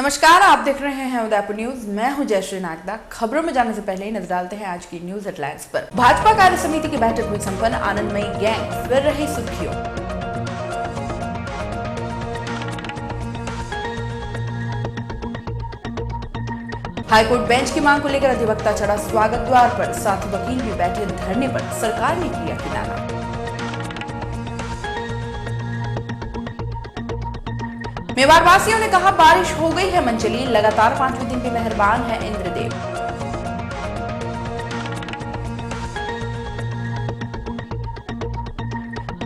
नमस्कार, आप देख रहे हैं उदयपुर न्यूज। मैं हूं जयश्री नागदा। खबरों में जाने से पहले ही नजर डालते हैं आज की न्यूज हेडलाइंस पर। भाजपा कार्य समिति की बैठक हुई संपन्न, आनंदमयी गैंग फिर रही सुर्खियों। हाईकोर्ट बेंच की मांग को लेकर अधिवक्ता चढ़ा स्वागत द्वार पर, साथ ही वकील भी बैठे धरने पर, सरकार ने किया किनारा। मेवाड़ वासियों ने कहा बारिश हो गई है मनचली, लगातार 5वें दिन भी मेहरबान है इंद्रदेव।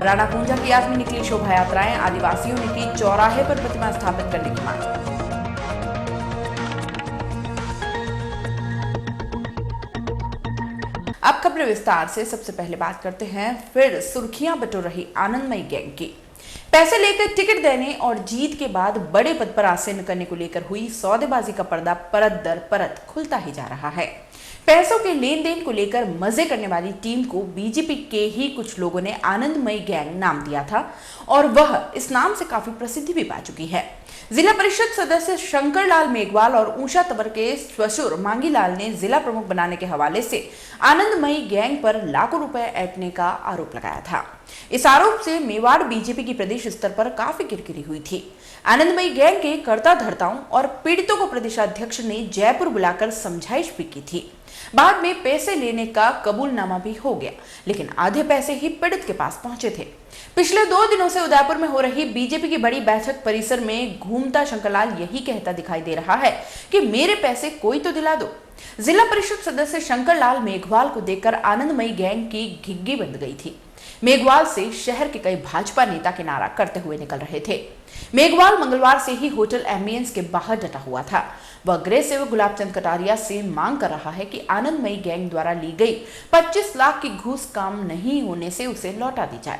राणा पूंजा की याद में निकली शोभा यात्राएं, आदिवासियों ने की चौराहे पर प्रतिमा स्थापित करने की मांग। अब खबरें विस्तार से। सबसे पहले बात करते हैं, फिर सुर्खियां बटोर रही आनंदमयी गैंग की। पैसे लेकर टिकट देने और जीत के बाद बड़े पद पर आसीन करने को लेकर हुई सौदेबाजी का पर्दा परत दर परत खुलता ही जा रहा है। पैसों के लेन देन को लेकर मजे करने वाली टीम को बीजेपी के ही कुछ लोगों ने आनंदमयी गैंग नाम दिया था और वह इस नाम से काफी प्रसिद्धि भी पा चुकी है। जिला परिषद सदस्य शंकरलाल मेघवाल और ऊषा तंवर के ससुर मांगीलाल ने जिला प्रमुख बनाने के हवाले से आनंदमयी गैंग पर लाखों रुपए ऐंठने का आरोप लगाया था। इस आरोप से मेवाड़ बीजेपी की प्रदेश स्तर पर काफी किरकिरी हुई थी। आनंदमयी गैंग के कर्ता धर्ताओं और पीड़ितों को प्रदेशाध्यक्ष ने जयपुर बुलाकर समझाइश भी की थी। बाद में पैसे लेने का कबूलनामा भी हो गया, लेकिन आधे पैसे ही पीड़ित के पास पहुंचे थे। पिछले 2 दिनों से उदयपुर में हो रही बीजेपी की बड़ी बैठक परिसर में घूमता शंकरलाल यही कहता दिखाई दे रहा है कि मेरे पैसे कोई तो दिला दो। जिला परिषद सदस्य शंकरलाल मेघवाल को देखकर आनंदमयी गैंग की घिग्गी बंध गई थी। मेघवाल से शहर के कई भाजपा नेता किनारा करते हुए निकल रहे थे। मेघवाल मंगलवार से ही होटल एम्बियंस के बाहर डटा हुआ था। वह गृह सेवक गुलाबचंद कटारिया से मांग कर रहा है कि आनंदमयी गैंग द्वारा ली गई 25 लाख की घूस काम नहीं होने से उसे लौटा दी जाए।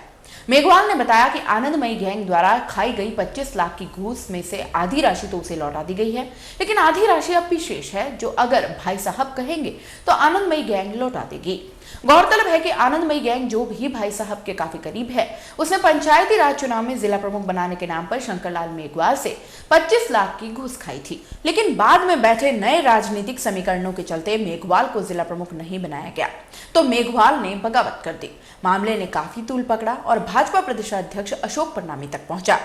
मेघवाल ने बताया कि आनंदमयी गैंग द्वारा खाई गई 25 लाख की घूस में से आधी राशि तो उसे लौटा दी गई है, लेकिन आधी राशि अब भी शेष है, जो अगर भाई साहब कहेंगे तो आनंदमयी गैंग लौटा देगी। गौरतलब है कि आनंदमयी गैंग जो भी भाई साहब के काफी करीब है, उसने पंचायती राज चुनाव में जिला प्रमुख बनाने के नाम पर शंकरलाल मेघवाल से 25 लाख की घूस खाई थी, लेकिन बाद में बैठे नए राजनीतिक समीकरणों के चलते मेघवाल को जिला प्रमुख नहीं बनाया गया, तो मेघवाल ने बगावत कर दी। मामले ने काफी तूल पकड़ा और भाजपा प्रदेशाध्यक्ष अशोक परनामी तक पहुंचा।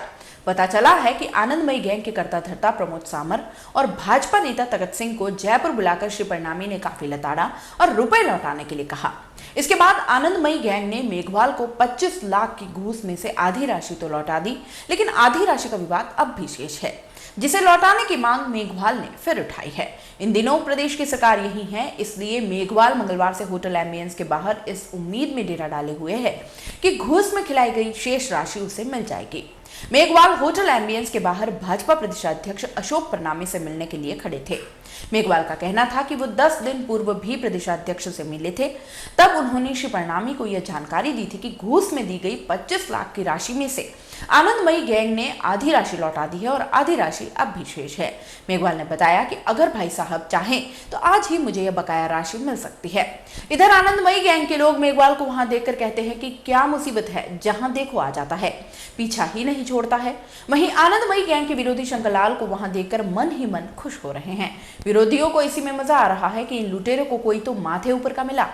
पता चला है कि आनंदमयी गैंग के कर्ता धर्ता प्रमोद सामर और भाजपा नेता तगत सिंह को जयपुर बुलाकर श्री परनामी ने काफी लताड़ा और रुपए लौटाने के लिए कहा। इसके बाद आनंदमयी गैंग ने मेघवाल को 25 लाख की घूस में से आधी राशि तो लौटा दी, लेकिन आधी राशि का विवाद अब भी शेष है, जिसे लौटाने की मांग मेघवाल ने फिर उठाई है। इन दिनों प्रदेश की सरकार यही है, इसलिए मेघवाल मंगलवार से होटल एम्बियंस के बाहर इस उम्मीद में डेरा डाले हुए हैं कि घूस में खिलाई गई शेष राशि उसे मिल जाएगी। मेघवाल होटल एम्बियंस के बाहर भाजपा प्रदेशाध्यक्ष अशोक परनामी से मिलने के लिए खड़े थे। मेघवाल का कहना था कि वो 10 दिन पूर्व भी प्रदेशाध्यक्ष से मिले थे। तब उन्होंने श्री परनामी को यह जानकारी दी थी कि घूस में दी गई 25 लाख की राशि में से आनंदमयी गैंग ने आधी राशि लौटा दी है और आधी राशि अब भी शेष है। मेघवाल ने बताया कि अगर भाई साहब चाहें तो आज ही मुझे यह बकाया राशि मिल सकती है। इधर आनंदमयी गैंग के लोग मेघवाल को वहां देखकर कहते हैं कि क्या मुसीबत है, जहां देखो आ जाता है, पीछा ही नहीं छोड़ता है। वहीं आनंदमयी गैंग के विरोधी शंकरलाल को वहां देखकर मन ही मन खुश हो रहे हैं। विरोधियों को इसी में मजा आ रहा है कि इन लुटेरों को कोई तो माथे ऊपर का मिला।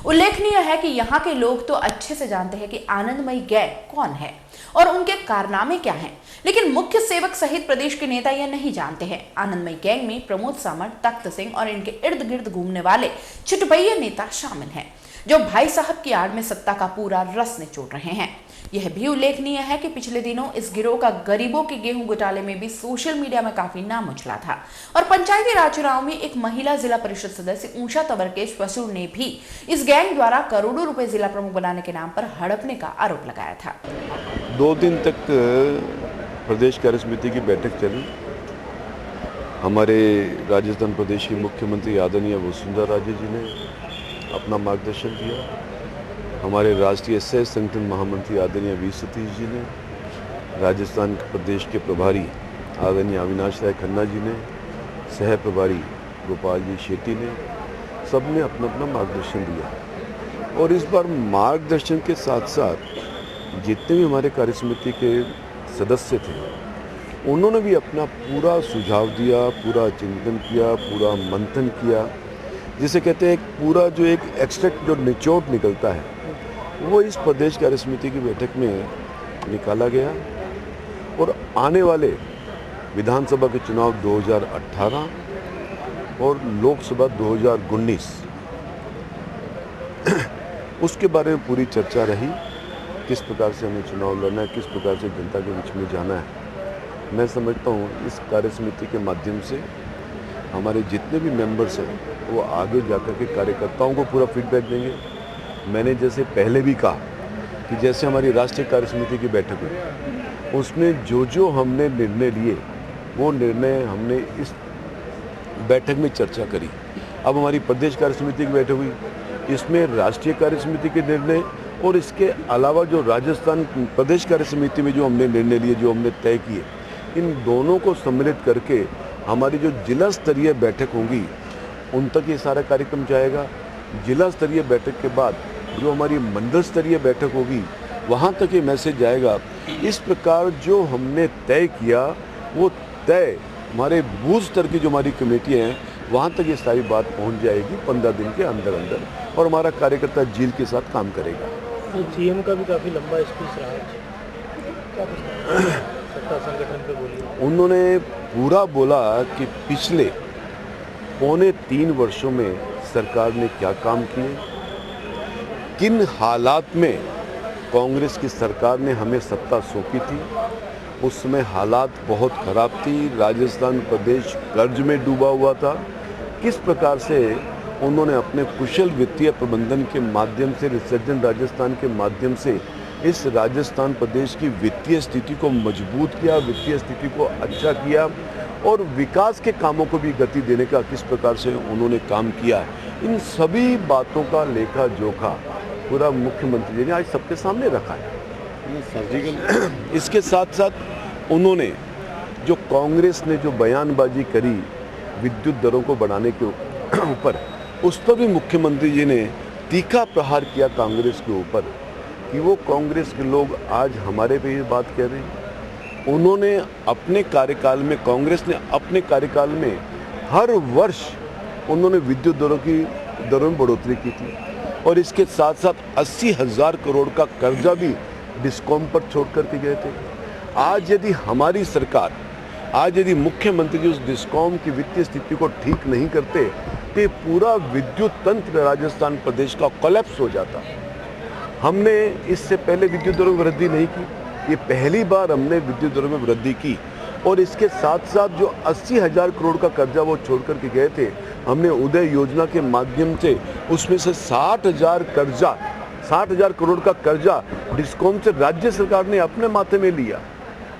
उल्लेखनीय है कि यहाँ के लोग तो अच्छे से जानते हैं कि आनंदमयी गैंग कौन है और उनके कारनामे क्या हैं, लेकिन मुख्य सेवक सहित प्रदेश के नेता यह नहीं जानते हैं। आनंदमयी गैंग में प्रमोद सामर, तख्त सिंह और इनके इर्द गिर्द घूमने वाले छिटपैये नेता शामिल हैं, जो भाई साहब की आड़ में सत्ता का पूरा रस निचोड़ रहे हैं। यह भी उल्लेखनीय है कि पिछले दिनों इस गिरोह का गरीबों के गेहूं घोटाले में भी सोशल मीडिया में काफी नाम उछला था और पंचायती राज चुनाव में एक महिला जिला परिषद सदस्य ऊषा तंवर के ससुर ने भी इस गैंग द्वारा करोड़ों रुपए जिला प्रमुख बनाने के नाम पर हड़पने का आरोप लगाया था। 2 दिन तक प्रदेश कार्य समिति की बैठक चली। हमारे राजस्थान प्रदेश के मुख्यमंत्री आदरणीय वसुंधरा राजे जी ने अपना मार्गदर्शन दिया। हमारे राष्ट्रीय सह संगठन महामंत्री आदरणीय वी सतीश जी ने, राजस्थान प्रदेश के प्रभारी आदरणीय अविनाश राय खन्ना जी ने, सह प्रभारी गोपाल जी शेट्टी ने, सबने अपना अपना मार्गदर्शन दिया। और इस बार मार्गदर्शन के साथ साथ जितने भी हमारे कार्य समिति के सदस्य थे उन्होंने भी अपना पूरा सुझाव दिया, पूरा चिंतन किया, पूरा मंथन किया, जिसे कहते हैं एक पूरा जो एक एक्सट्रैक्ट जो निचोड़ निकलता है वो इस प्रदेश कार्य समिति की बैठक में निकाला गया। और आने वाले विधानसभा के चुनाव 2018 और लोकसभा 2019 उसके बारे में पूरी चर्चा रही, किस प्रकार से हमें चुनाव लड़ना है, किस प्रकार से जनता के बीच में जाना है। मैं समझता हूँ इस कार्य समिति के माध्यम से हमारे जितने भी मेंबर्स हैं वो आगे जाकर के कार्यकर्ताओं को पूरा फीडबैक देंगे। मैंने जैसे पहले भी कहा कि जैसे हमारी राष्ट्रीय कार्य समिति की बैठक हुई उसमें जो हमने निर्णय लिए वो निर्णय हमने इस बैठक में चर्चा करी। अब हमारी प्रदेश कार्य समिति की बैठक हुई, इसमें राष्ट्रीय कार्य समिति के निर्णय और इसके अलावा जो राजस्थान प्रदेश कार्य समिति में जो हमने निर्णय लिए, जो हमने तय किए, इन दोनों को सम्मिलित करके हमारी जो जिला स्तरीय बैठक होंगी उन तक ये सारा कार्यक्रम जाएगा। जिला स्तरीय बैठक के बाद जो हमारी मंडल स्तरीय बैठक होगी वहाँ तक ये मैसेज जाएगा। इस प्रकार जो हमने तय किया वो तय हमारे बूथ स्तर की जो हमारी कमेटियाँ हैं वहाँ तक ये सारी बात पहुँच जाएगी 15 दिन के अंदर अंदर, और हमारा कार्यकर्ता जील के साथ काम करेगा। तो सीएम का भी काफ़ी लंबा स्पीच रहा है, क्या सत्ता संगठन पे बोलिए। उन्होंने पूरा बोला कि पिछले 2.25 वर्षों में सरकार ने क्या काम किए, किन हालात में कांग्रेस की सरकार ने हमें सत्ता सौंपी थी। उस समय हालात बहुत ख़राब थी, राजस्थान प्रदेश कर्ज में डूबा हुआ था। किस प्रकार से उन्होंने अपने कुशल वित्तीय प्रबंधन के माध्यम से, रिसर्जन राजस्थान के माध्यम से इस राजस्थान प्रदेश की वित्तीय स्थिति को मजबूत किया, वित्तीय स्थिति को अच्छा किया और विकास के कामों को भी गति देने का किस प्रकार से उन्होंने काम किया। इन सभी बातों का लेखा जोखा पूरा मुख्यमंत्री जी ने आज सबके सामने रखा है। इसके साथ साथ उन्होंने जो कांग्रेस ने जो बयानबाजी करी विद्युत दरों को बढ़ाने के ऊपर, उस पर भी मुख्यमंत्री जी ने तीखा प्रहार किया कांग्रेस के ऊपर कि वो कांग्रेस के लोग आज हमारे पे ये बात कह रहे हैं। उन्होंने अपने कार्यकाल में, कांग्रेस ने अपने कार्यकाल में हर वर्ष उन्होंने विद्युत दरों में बढ़ोतरी की थी और इसके साथ साथ 80,000 करोड़ का कर्जा भी डिस्कॉम पर छोड़ करके गए थे। आज यदि हमारी सरकार, आज यदि मुख्यमंत्री जी उस डिस्कॉम की वित्तीय स्थिति को ठीक नहीं करते तो पूरा विद्युत तंत्र राजस्थान प्रदेश का कोलैप्स हो जाता। हमने इससे पहले विद्युत दरों में वृद्धि नहीं की, ये पहली बार हमने विद्युत दरों में वृद्धि की और इसके साथ साथ जो 80,000 करोड़ का कर्जा वो छोड़ करके गए थे, हमने उदय योजना के माध्यम से उसमें से 60,000 करोड़ का कर्जा डिस्कॉम से राज्य सरकार ने अपने माथे में लिया।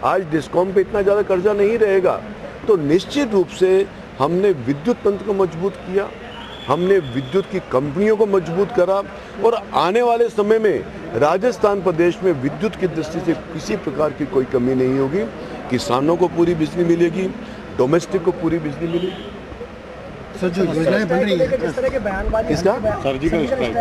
आज डिस्कॉम पे इतना ज़्यादा कर्जा नहीं रहेगा, तो निश्चित रूप से हमने विद्युत तंत्र को मजबूत किया, हमने विद्युत की कंपनियों को मजबूत करा और आने वाले समय में राजस्थान प्रदेश में विद्युत की दृष्टि से किसी प्रकार की कोई कमी नहीं होगी। किसानों को पूरी बिजली मिलेगी, डोमेस्टिक को पूरी बिजली मिलेगी। सर जो योजनाएं बन रही है, किस तरह के बयानबाजी, इसका सर्जिकल स्ट्राइक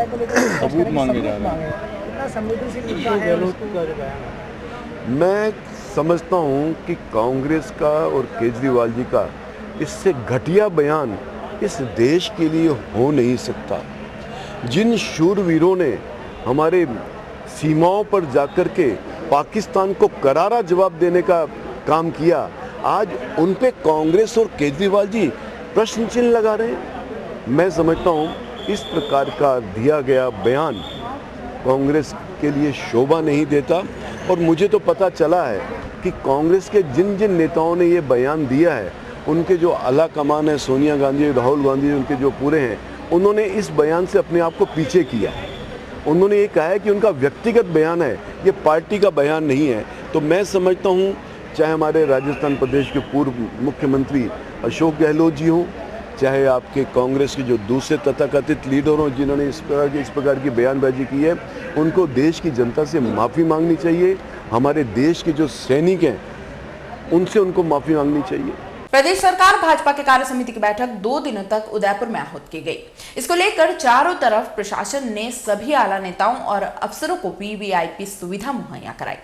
सबूत मांगे जा रहे हैं। कितना संवेदनशील मुद्दा है उसका जो बयान है। मैं समझता हूं कि कांग्रेस का और केजरीवाल जी का इससे घटिया बयान इस देश के लिए हो नहीं सकता। जिन शूरवीरों ने हमारे सीमाओं पर जाकर के पाकिस्तान को करारा जवाब देने का काम किया, आज उन पे कांग्रेस और केजरीवाल जी प्रश्न चिन्ह लगा रहे हैं। मैं समझता हूं इस प्रकार का दिया गया बयान कांग्रेस के लिए शोभा नहीं देता और मुझे तो पता चला है कि कांग्रेस के जिन जिन नेताओं ने ये बयान दिया है, उनके जो आला कमान है, सोनिया गांधी, राहुल गांधी, उनके जो पूरे हैं, उन्होंने इस बयान से अपने आप को पीछे किया है। उन्होंने ये कहा है कि उनका व्यक्तिगत बयान है, ये पार्टी का बयान नहीं है। तो मैं समझता हूँ चाहे हमारे राजस्थान प्रदेश के पूर्व मुख्यमंत्री अशोक गहलोत जी हों, चाहे आपके कांग्रेस के जो दूसरे तथाकथित लीडर हों जिन्होंने इस प्रकार की बयानबाजी की है, उनको देश की जनता से माफ़ी मांगनी चाहिए। हमारे देश के जो सैनिक हैं उनसे उनको माफ़ी मांगनी चाहिए। प्रदेश सरकार भाजपा के कार्य समिति की बैठक 2 दिनों तक उदयपुर में आहूत की गई। इसको लेकर चारों तरफ प्रशासन ने सभी आला नेताओं और अफसरों को वीवीआईपी सुविधा मुहैया कराई।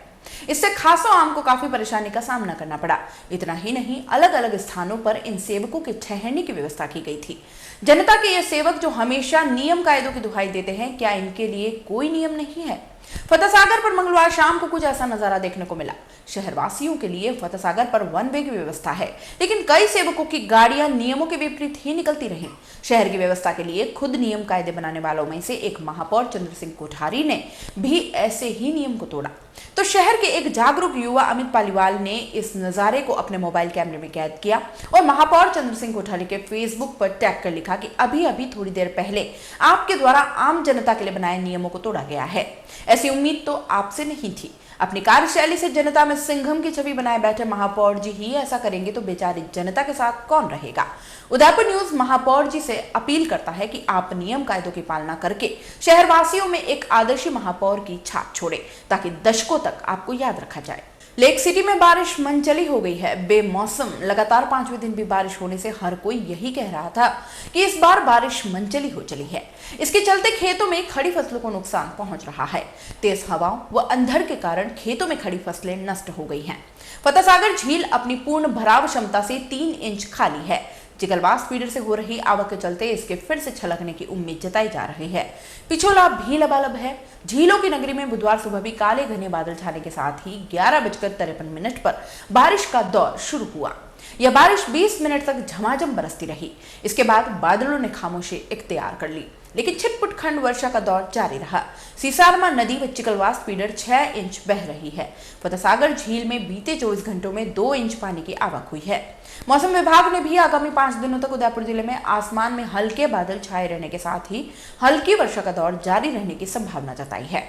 इससे खासों आम को काफी परेशानी का सामना करना पड़ा। इतना ही नहीं, अलग अलग स्थानों पर इन सेवकों के ठहरने की व्यवस्था की गई थी। जनता के ये सेवक जो हमेशा नियम कायदों की दुहाई देते हैं, क्या इनके लिए कोई नियम नहीं है? फतेह सागर पर मंगलवार शाम को कुछ ऐसा नजारा देखने को मिला। शहरवासियों के लिए फतेह सागर पर वन वे की व्यवस्था है, लेकिन कई सेवकों की गाड़ियां नियमों के विपरीत ही निकलती रहीं। शहर की व्यवस्था के लिए खुद नियम कायदे बनाने वालों में से एक महापौर चंद्र सिंह कोठारी ने भी ऐसे ही नियम को तोड़ा। तो शहर के एक जागरूक युवा अमित पालीवाल ने इस नजारे को अपने मोबाइल कैमरे में कैद किया और महापौर चंद्र सिंह कोठारी के फेसबुक पर टैग कर लिखा कि अभी अभी थोड़ी देर पहले आपके द्वारा आम जनता के लिए बनाए नियमों को तोड़ा गया है। ऐसी उम्मीद तो आपसे नहीं थी। अपनी कार्यशैली से जनता में सिंघम की छवि बनाए बैठे महापौर जी ही ऐसा करेंगे तो बेचारी जनता के साथ कौन रहेगा? उदयपुर न्यूज महापौर जी से अपील करता है कि आप नियम कायदों की पालना करके शहरवासियों में एक आदर्शी महापौर की छाप छोड़े, ताकि दशकों तक आपको याद रखा जाए। लेक सिटी में बारिश मनचली हो गई है। बेमौसम लगातार 5वें दिन भी बारिश होने से हर कोई यही कह रहा था कि इस बार बारिश मनचली हो चली है। इसके चलते खेतों में खड़ी फसलों को नुकसान पहुंच रहा है। तेज हवाओं व अंधड़ के कारण खेतों में खड़ी फसलें नष्ट हो गई हैं। फतेह सागर झील अपनी पूर्ण भराव क्षमता से 3 इंच खाली है। चिकलवास फीडर से हो रही आवक के चलते इसके फिर से छलकने की उम्मीद जताई जा रही है। पिछोला भी लबालब है। झीलों की नगरी में बुधवार सुबह भी काले घने बादल छाने के साथ ही 11:53 पर बारिश का दौर शुरू हुआ। यह बारिश 20 मिनट तक झमाझम बरसती रही। इसके बाद बादलों ने खामोशी इख्तियार कर ली, लेकिन छिटपुट खंड वर्षा का दौर जारी रहा। सीसारमा नदी व चिकलवास फीडर 6 इंच बह रही है। फतेह सागर झील में बीते 24 घंटों में 2 इंच पानी की आवक हुई है। मौसम विभाग ने भी आगामी 5 दिनों तक उदयपुर जिले में आसमान में हल्के बादल छाए रहने के साथ ही हल्की वर्षा का दौर जारी रहने की संभावना जताई है।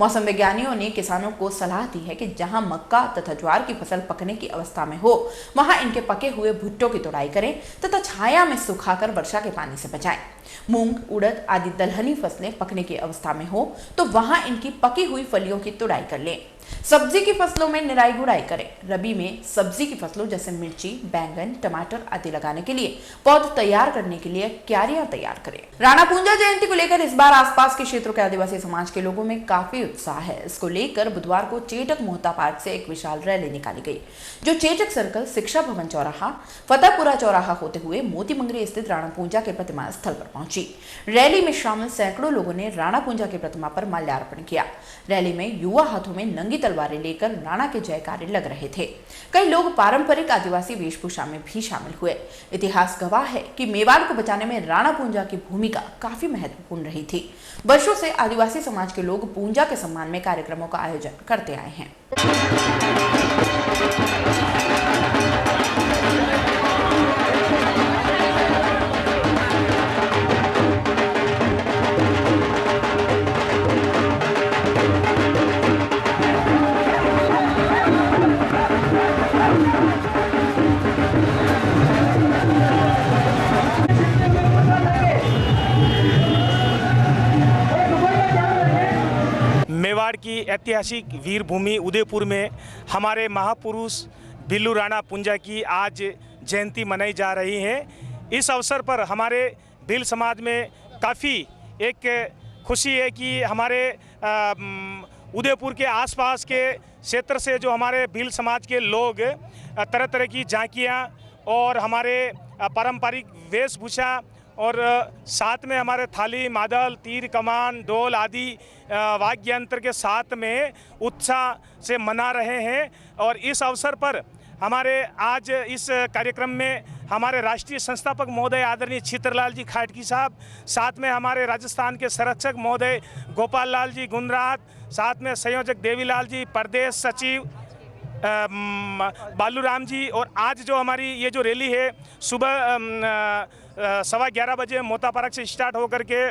मौसम वैज्ञानिकों ने किसानों को सलाह दी है कि जहां मक्का तथा ज्वार की फसल पकने की अवस्था में हो, वहां इनके पके हुए भुट्टों की तोड़ाई करें तथा छाया में सुखाकर वर्षा के पानी से बचाएं। मूंग, उड़द आदि दलहनी फसलें पकने की अवस्था में हो तो वहां इनकी पकी हुई फलियों की तोड़ाई कर लें। सब्जी की फसलों में निराई गुड़ाई करें। रबी में सब्जी की फसलों जैसे मिर्ची, बैंगन, टमाटर आदि लगाने के लिए पौध तैयार करने के लिए क्यारियां तैयार करें। राणा पूंजा जयंती को लेकर इस बार आसपास के क्षेत्रों के आदिवासी समाज के लोगों में काफी उत्साह है। इसको लेकर बुधवार को चेटक मोहता पार्क से एक विशाल रैली निकाली गई, जो चेटक सर्कल, शिक्षा भवन चौराहा, फतेहपुरा चौराहा होते हुए मोती मंगरी स्थित राणा पूंजा के प्रतिमा स्थल पर पहुंची। रैली में शामिल सैकड़ों लोगों ने राणा पूंजा की प्रतिमा पर माल्यार्पण किया। रैली में युवा हाथों में नंगी तलवारें लेकर राणा के जयकारे लग रहे थे। कई लोग पारंपरिक आदिवासी वेशभूषा में भी शामिल हुए। इतिहास गवाह है कि मेवाड़ को बचाने में राणा पूंजा की भूमिका काफी महत्वपूर्ण रही थी। वर्षों से आदिवासी समाज के लोग पूंजा के सम्मान में कार्यक्रमों का आयोजन करते आए हैं। मेवाड़ की ऐतिहासिक वीर भूमि उदयपुर में हमारे महापुरुष बिल्लू राणा पूंजा की आज जयंती मनाई जा रही है। इस अवसर पर हमारे भील समाज में काफ़ी एक खुशी है कि हमारे उदयपुर के आसपास के क्षेत्र से जो हमारे भील समाज के लोग तरह तरह की झांकियाँ और हमारे पारंपरिक वेशभूषा और साथ में हमारे थाली, मादल, तीर कमान, ढोल आदि वाद्य यंत्र के साथ में उत्साह से मना रहे हैं। और इस अवसर पर हमारे आज इस कार्यक्रम में हमारे राष्ट्रीय संस्थापक महोदय आदरणीय चित्रलाल जी खाटकी साहब, साथ में हमारे राजस्थान के संरक्षक महोदय गोपाल लाल जी गुंजरात, साथ में संयोजक देवीलाल जी, प्रदेश सचिव बालूराम जी। और आज जो हमारी ये जो रैली है सुबह 11:15 बजे मोता पार्क से स्टार्ट होकर के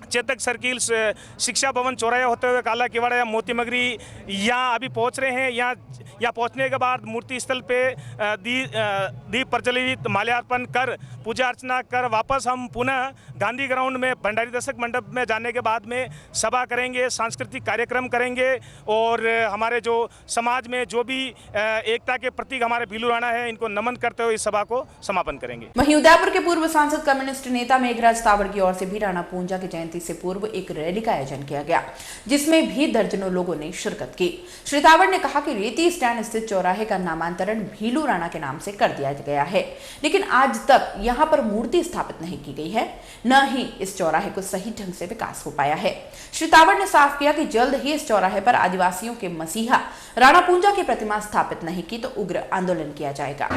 चेतक सर्किल, शिक्षा भवन चौराया होते हुए काला किवाड़ा या मोती मगरी यहाँ अभी पहुँच रहे हैं। यहाँ पहुँचने के बाद मूर्ति स्थल पे दीप प्रज्वलित, माल्यार्पण कर, पूजा अर्चना कर वापस हम पुनः गांधी ग्राउंड में भंडारी दर्शक मंडप में जाने के बाद में सभा करेंगे, सांस्कृतिक कार्यक्रम करेंगे और हमारे जो समाज में जो भी एकता के प्रतीक हमारे बिल्लू राणा है, इनको नमन करते हुए इस सभा को समापन करेंगे। वहीं उदयपुर के पूर्व सांसद कम्युनिस्ट नेता मेघराज तावड़ की ओर से भी राणा पूंजा की जयंती जयंती से पूर्व एक रैली का आयोजन किया गया, जिसमें भी दर्जनों लोगों ने शिरकत की। श्री तावड़ ने कहा कि रेती स्टैंड स्थित चौराहे का नामांतरण भीलू राणा के नाम से कर दिया गया है, लेकिन आज तक यहां पर मूर्ति स्थापित नहीं की गई है, न ही इस चौराहे को सही ढंग से विकास हो पाया है। श्री तावड़ ने साफ किया कि जल्द ही इस चौराहे पर आदिवासियों के मसीहा राणा पूंजा की प्रतिमा स्थापित नहीं की तो उग्र आंदोलन किया जाएगा।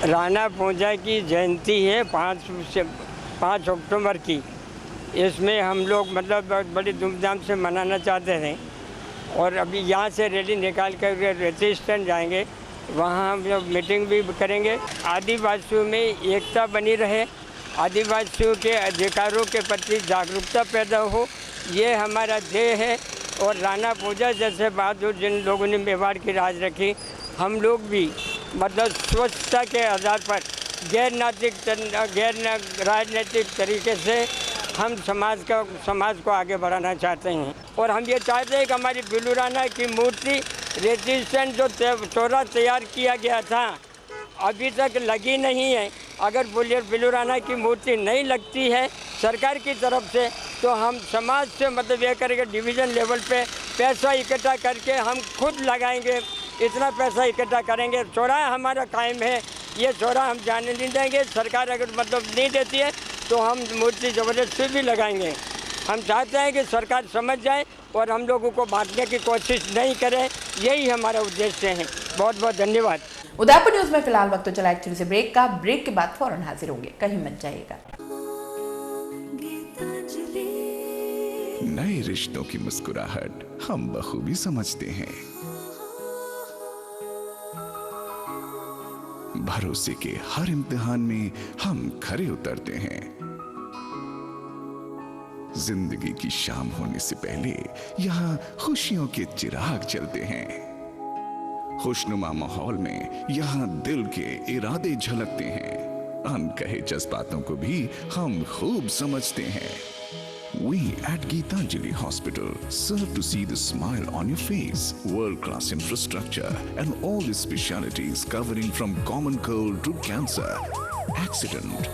राणा पूंजा की जयंती है 5 अक्टूबर की। इसमें हम लोग मतलब बड़ी धूमधाम से मनाना चाहते थे और अभी यहाँ से रैली निकाल कर रेती स्टैंड जाएंगे, वहाँ हम लोग मीटिंग भी करेंगे। आदिवासियों में एकता बनी रहे, आदिवासियों के अधिकारों के प्रति जागरूकता पैदा हो, ये हमारा ध्येय है। और राणा पूंजा जैसे बहादुर जिन लोगों ने मेवाड़ की राज रखी, हम लोग भी मतलब स्वच्छता के आधार पर गैर राजनीतिक तरीके से हम समाज को आगे बढ़ाना चाहते हैं। और हम ये चाहते हैं कि हमारी बिल्लू राणा की मूर्ति रेती स्टैंड जो चौरा तैयार किया गया था अभी तक लगी नहीं है। अगर बिल्लू राणा की मूर्ति नहीं लगती है सरकार की तरफ से तो हम समाज से मतलब ये करेंगे, डिवीज़न लेवल पे पैसा इकट्ठा करके हम खुद लगाएंगे, इतना पैसा इकट्ठा करेंगे। चौराहा हमारा कायम है, ये चौराहा हम जाने नहीं देंगे। सरकार अगर मतलब नहीं देती है तो हम मूर्ति ज़बरदस्ती भी लगाएंगे। हम चाहते हैं कि सरकार समझ जाए और हम लोगों को बांटने की कोशिश नहीं करे, यही हमारा उद्देश्य है। बहुत बहुत धन्यवाद। उदयपुर न्यूज में फिलहाल वक्त तो चला एक छोटे से ब्रेक का। ब्रेक के बाद फौरन हाजिर होंगे, कहीं मत जाइएगा। नए रिश्तों की मुस्कुराहट हम बखूबी समझते हैं। भरोसे के हर इम्तिहान में हम खरे उतरते हैं। जिंदगी की शाम होने से पहले यहाँ खुशियों के चिराग जलते हैं। खुशनुमा माहौल में यहाँ दिल के इरादे झलकते हैं। अनकहे जज्बातों को भी हम खूब समझते हैं। We at Geetanjali Hospital serve to see the smile on your face. World-class infrastructure and all the specialties covering from common cold to cancer, accident,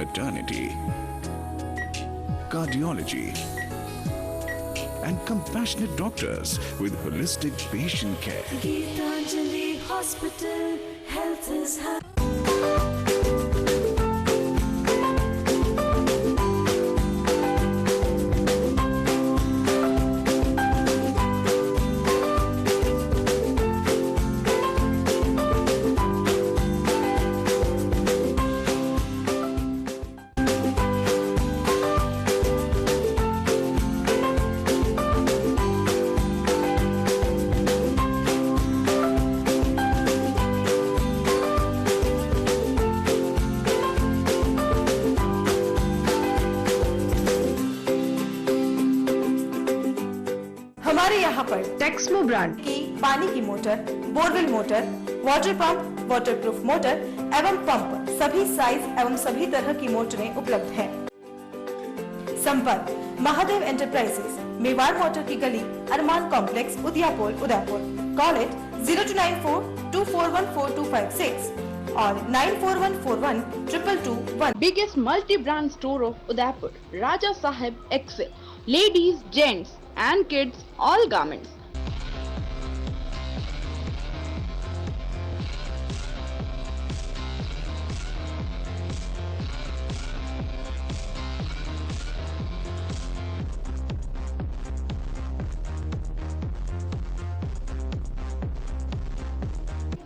maternity, cardiology, and compassionate doctors with holistic patient care. Geetanjali Hospital, health is happy. हमारे यहाँ पर Texmo brand की पानी की motor, borewell motor, water pump, waterproof motor एवं pump सभी size एवं सभी तरह की मोटरें उपलब्ध हैं। संपर्क महादेव एंटरप्राइजेस, मेवाड़ मोटर की गली, अरमान कॉम्प्लेक्स, उदयपुर। कॉल इट 0294241426 और 9414122221। Biggest multi-brand store of Udaipur, Raja Sahib Excel, ladies, gents and kids, all garments.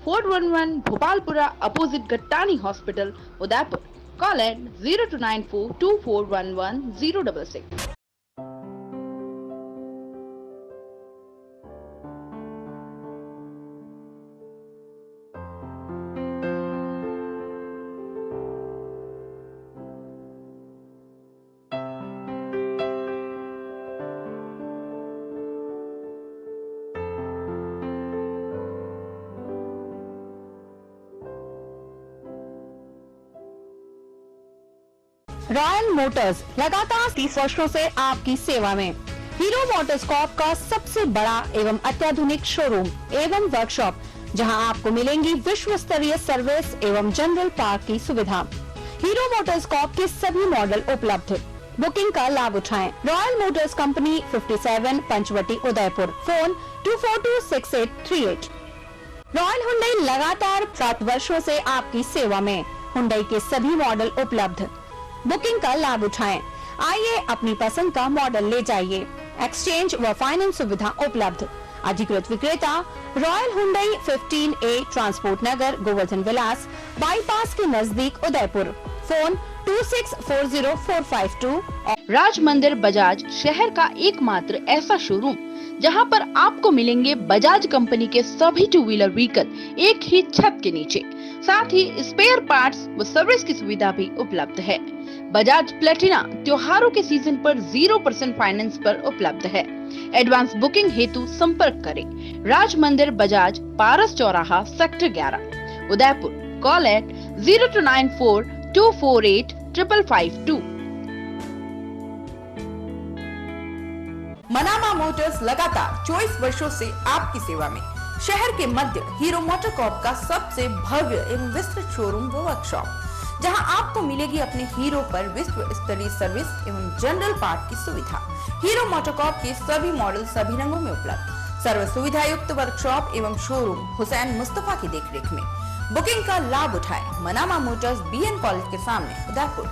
Fort 11 Bhopalpura opposite Gattani Hospital, Udaipur. Call at 029424110066. Royal Motors लगातार 30 वर्षों से आपकी सेवा में। हीरो मोटरकॉर्प का सबसे बड़ा एवं अत्याधुनिक शोरूम एवं वर्कशॉप, जहां आपको मिलेंगी विश्व स्तरीय सर्विस एवं जनरल पार्ट की सुविधा। हीरो मोटरकॉर्प के सभी मॉडल उपलब्ध। बुकिंग का लाभ उठाएं। Royal Motors company 57 Panchavati Udaipur. Phone 2426838। Royal Hyundai लगातार 7 वर्षों से आपकी सेवा में। हुंडई के सभी मॉडल उपलब्ध। बुकिंग का लाभ उठाएं। आइए अपनी पसंद का मॉडल ले जाइए। एक्सचेंज व फाइनेंस सुविधा उपलब्ध। अधिकृत विक्रेता रॉयल हुंडई 15A ट्रांसपोर्ट नगर, गोवर्धन विलास, बाईपास के नजदीक उदयपुर। फोन 26404552। राज मंदिर बजाज शहर का एकमात्र ऐसा शोरूम जहां पर आपको मिलेंगे बजाज कंपनी के सभी 2 व्हीलर व्हीकल एक ही छत के नीचे। साथ ही स्पेयर पार्ट्स व सर्विस की सुविधा भी उपलब्ध है। बजाज प्लेटिना त्योहारों के सीजन पर 0% फाइनेंस पर उपलब्ध है। एडवांस बुकिंग हेतु संपर्क करें। राज मंदिर बजाज, पारस चौराहा, sector 11, Udaipur. Call at 0294 248 5552। Manama Motors लगातार 24 वर्षों से आपकी सेवा में। शहर के मध्य हीरो मोटरकॉर्प का सबसे भव्य एवं विस्तृत शोरूम व वर्कशॉप, जहां आपको मिलेगी अपने हीरो पर विश्व स्तरीय सर्विस एवं जनरल पार्ट की सुविधा। हीरो मोटरकॉर्प के सभी मॉडल सभी रंगों में उपलब्ध। सर्व सुविधा युक्त वर्कशॉप एवं शोरूम हुसैन मुस्तफा की देखरेख में। बुकिंग का लाभ उठाएं। मनामा मोटर्स BN कॉलेज के सामने Udaipur.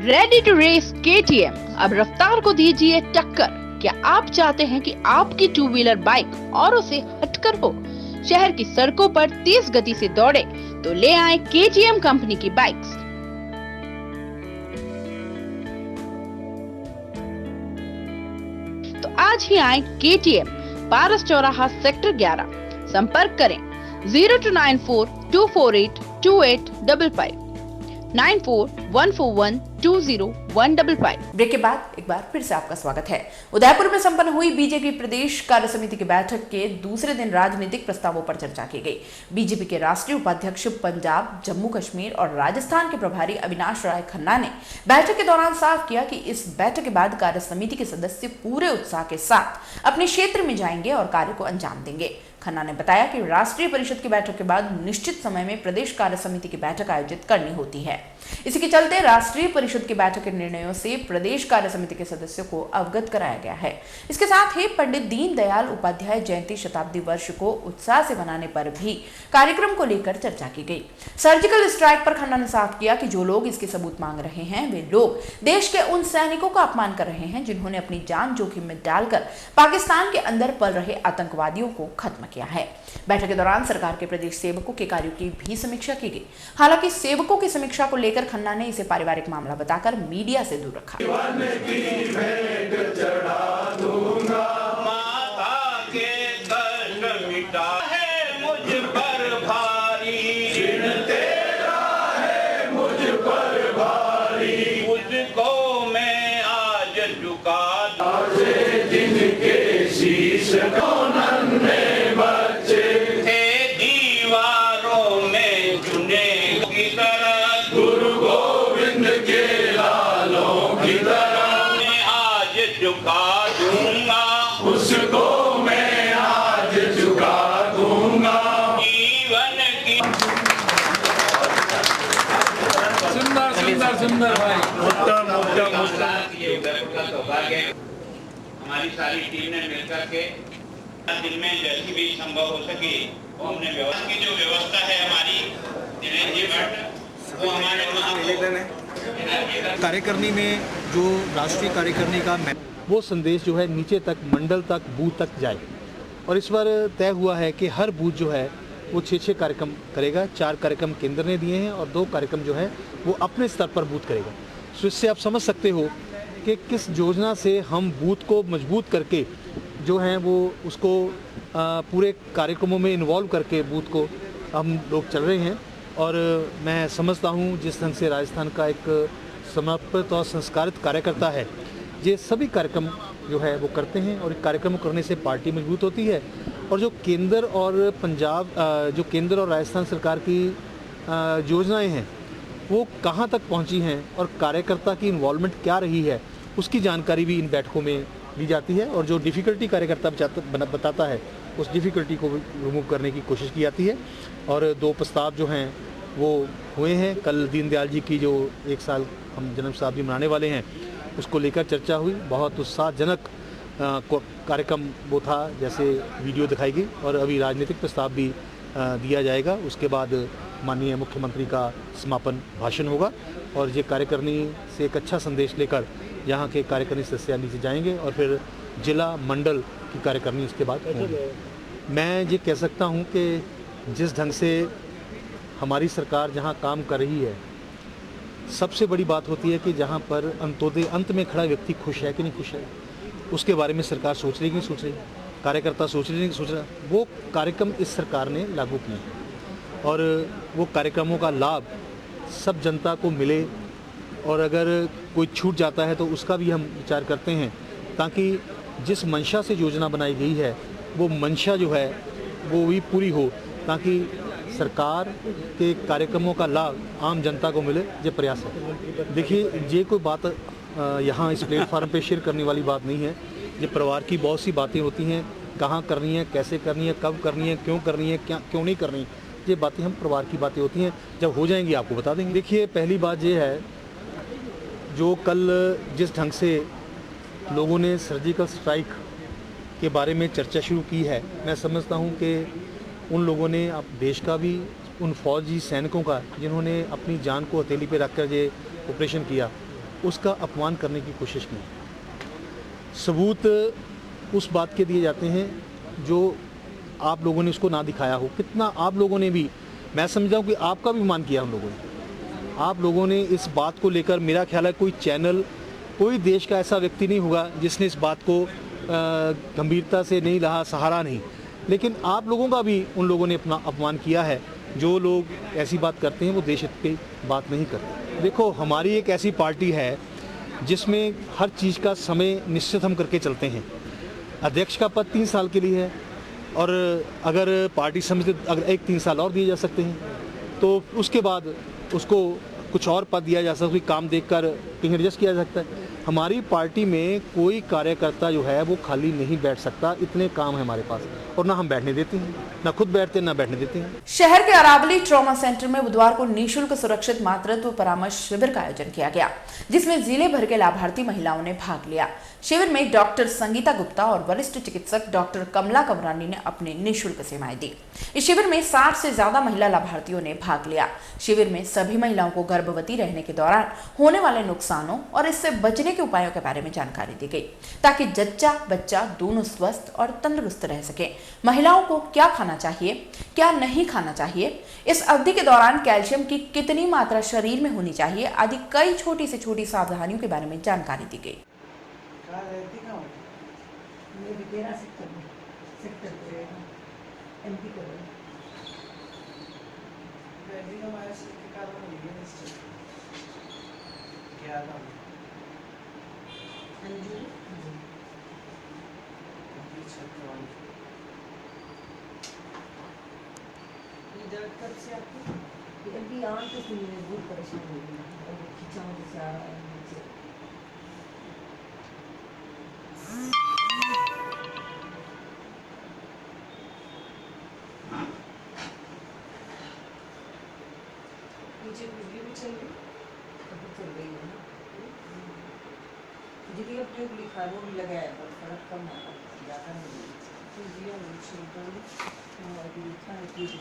Ready to race KTM, अब रफ्तार को दीजिए टक्कर। क्या आप चाहते हैं कि आपकी 2 व्हीलर बाइक औरों से हटकर हो, शहर की सड़कों पर तेज गति से दौड़े, तो ले आए KTM कंपनी की बाइक्स। तो आज ही आए KTM, पारस चौराहा, सेक्टर 11। संपर्क करें 0294 248 2855 9414120155। ब्रेक के बाद एक बार फिर से आपका स्वागत है। उदयपुर में संपन्न हुई बीजेपी प्रदेश कार्य समिति की बैठक के दूसरे दिन राजनीतिक प्रस्तावों पर चर्चा की गई। बीजेपी के राष्ट्रीय उपाध्यक्ष पंजाब, जम्मू कश्मीर और राजस्थान के प्रभारी अविनाश राय खन्ना ने बैठक के दौरान साफ किया कि इस बैठक के बाद कार्य समिति के सदस्य पूरे उत्साह के साथ अपने क्षेत्र में जाएंगे और कार्य को अंजाम देंगे। खन्ना ने बताया कि राष्ट्रीय परिषद की बैठक के बाद निश्चित समय में प्रदेश कार्य समिति की बैठक आयोजित करनी होती है। इसी के चलते राष्ट्रीय परिषद की बैठक के निर्णयों से प्रदेश कार्य समिति के सदस्यों को अवगत कराया गया है। इसके साथ ही पंडित दीनदयाल उपाध्याय जयंती शताब्दी वर्ष को उत्साह से मनाने पर भी कार्यक्रम को लेकर चर्चा की गई। सर्जिकल स्ट्राइक पर खन्ना ने साफ किया कि जो लोग इसके सबूत मांग रहे हैं, वे लोग देश के उन सैनिकों का अपमान कर रहे हैं जिन्होंने अपनी जान जोखिम में डालकर पाकिस्तान के अंदर पल रहे आतंकवादियों को खत्म किया है। बैठक के दौरान सरकार के प्रदेश सेवकों के कार्यों की भी समीक्षा की गई। हालांकि सेवकों की समीक्षा को लेकर खन्ना ने इसे पारिवारिक मामला बताकर मीडिया से दूर रखा। सुंदर भाई, हमारी सारी टीम ने मिलकर के दिन में जैसी भी संभव हो सके वो हमने व्यवस्था की जो व्यवस्था है हमारी वो हमारे कार्यकारिणी में जो राष्ट्रीय कार्यकारिणी का वो संदेश जो है नीचे तक, मंडल तक, बूथ तक जाए। और इस बार तय हुआ है कि हर बूथ जो है वो 6 कार्यक्रम करेगा। 4 कार्यक्रम केंद्र ने दिए हैं और 2 कार्यक्रम जो है वो अपने स्तर पर बूथ करेगा। तो इससे आप समझ सकते हो कि किस योजना से हम बूथ को मजबूत करके जो है वो उसको पूरे कार्यक्रमों में इन्वॉल्व करके बूथ को हम लोग चल रहे हैं। और मैं समझता हूँ जिस ढंग से राजस्थान का एक समर्पित और संस्कारित कार्यकर्ता है, ये सभी कार्यक्रम जो है वो करते हैं और कार्यक्रम करने से पार्टी मजबूत होती है। और जो केंद्र और राजस्थान सरकार की योजनाएं हैं वो कहां तक पहुंची हैं और कार्यकर्ता की इन्वॉल्वमेंट क्या रही है, उसकी जानकारी भी इन बैठकों में दी जाती है। और जो डिफ़िकल्टी कार्यकर्ता बताता है उस डिफ़िकल्टी को रिमूव करने की कोशिश की जाती है। और 2 प्रस्ताव जो हैं वो हुए हैं। कल दीनदयाल जी की जो 1 साल हम जन्म शताब्दी मनाने वाले हैं उसको लेकर चर्चा हुई। बहुत उत्साहजनक कार्यक्रम वो था, जैसे वीडियो दिखाई गई। और अभी राजनीतिक प्रस्ताव भी दिया जाएगा। उसके बाद माननीय मुख्यमंत्री का समापन भाषण होगा और ये कार्यकारिणी से एक अच्छा संदेश लेकर यहाँ के कार्यकारिणी सदस्य नीचे जाएंगे और फिर जिला मंडल की कार्यकारिणी उसके बाद होगी। मैं ये कह सकता हूँ कि जिस ढंग से हमारी सरकार जहाँ काम कर रही है, सबसे बड़ी बात होती है कि जहाँ पर अंत्योदय अंत में खड़ा व्यक्ति खुश है कि नहीं खुश है, उसके बारे में सरकार सोच रही कि नहीं सोच रही, कार्यकर्ता सोच रहे कि सोच रहा। वो कार्यक्रम इस सरकार ने लागू किए और वो कार्यक्रमों का लाभ सब जनता को मिले। और अगर कोई छूट जाता है तो उसका भी हम विचार करते हैं, ताकि जिस मंशा से योजना बनाई गई है वो मंशा जो है वो भी पूरी हो, ताकि सरकार के कार्यक्रमों का लाभ आम जनता को मिले। ये प्रयास है। देखिए, ये कोई बात यहाँ इस प्लेटफार्म पे शेयर करने वाली बात नहीं है। ये परिवार की बहुत सी बातें होती हैं, कहाँ करनी है, कैसे करनी है, कब करनी है, क्यों करनी है, क्यों नहीं करनी, ये बातें हम परिवार की बातें होती हैं। जब हो जाएंगी आपको बता देंगे। देखिए, पहली बात ये है, जो कल जिस ढंग से लोगों ने सर्जिकल स्ट्राइक के बारे में चर्चा शुरू की है, मैं समझता हूँ कि उन लोगों ने अब देश का भी, उन फौजी सैनिकों का जिन्होंने अपनी जान को हथेली पे रखकर ये ऑपरेशन किया, उसका अपमान करने की कोशिश की। सबूत उस बात के दिए जाते हैं जो आप लोगों ने उसको ना दिखाया हो। कितना आप लोगों ने भी, मैं समझता हूँ कि आपका भी मान किया हम लोगों ने। आप लोगों ने इस बात को लेकर, मेरा ख्याल है कोई चैनल, कोई देश का ऐसा व्यक्ति नहीं होगा जिसने इस बात को गंभीरता से नहीं रहा, सहारा नहीं। लेकिन आप लोगों का भी उन लोगों ने अपना अपमान किया है। जो लोग ऐसी बात करते हैं वो देश हित की बात नहीं करते। देखो, हमारी एक ऐसी पार्टी है जिसमें हर चीज़ का समय निश्चित हम करके चलते हैं। अध्यक्ष का पद 3 साल के लिए है और अगर पार्टी समझते अगर 3 साल और दिए जा सकते हैं तो उसके बाद उसको कुछ और पद दिया जा सकता है, कोई काम देखकर कहीं एडजस्ट किया जा सकता है। हमारी पार्टी में कोई कार्यकर्ता जो है वो खाली नहीं बैठ सकता, इतने काम है हमारे पास और ना हम बैठने देते हैं, ना खुद बैठते हैं ना बैठने देते हैं। शहर के अरावली ट्रॉमा सेंटर में बुधवार को निःशुल्क सुरक्षित मातृत्व परामर्श शिविर का आयोजन किया गया, जिसमें जिले भर के लाभार्थी महिलाओं ने भाग लिया। शिविर में डॉक्टर संगीता गुप्ता और वरिष्ठ चिकित्सक डॉक्टर कमला कमरानी ने अपनी निःशुल्क सेवाएं दी। इस शिविर में 60 से ज्यादा महिला लाभार्थियों ने भाग लिया। शिविर में सभी महिलाओं को गर्भवती रहने के दौरान होने वाले नुकसानों और इससे बचने के उपायों के बारे में जानकारी दी गई, ताकि जच्चा बच्चा दोनों स्वस्थ और तंदुरुस्त रह सके। महिलाओं को क्या खाना चाहिए, क्या नहीं खाना चाहिए, इस अवधि के दौरान कैल्शियम की कितनी मात्रा शरीर में होनी चाहिए आदि कई छोटी से छोटी सावधानियों के बारे में जानकारी दी गई। कब से आपको अभी आँख तो सुनने में बहुत परेशान हो गई और खिंचाव जैसे आ रहा है नीचे। नीचे बिजली भी चल रही, अभी चल रही है ना। दीदी अब ट्यूब लिखा है वो भी लगाया है, पर फर्क कम आ रहा है, ज़्यादा नहीं। तो दिया मुझे अभी लिखा है ट्यूब।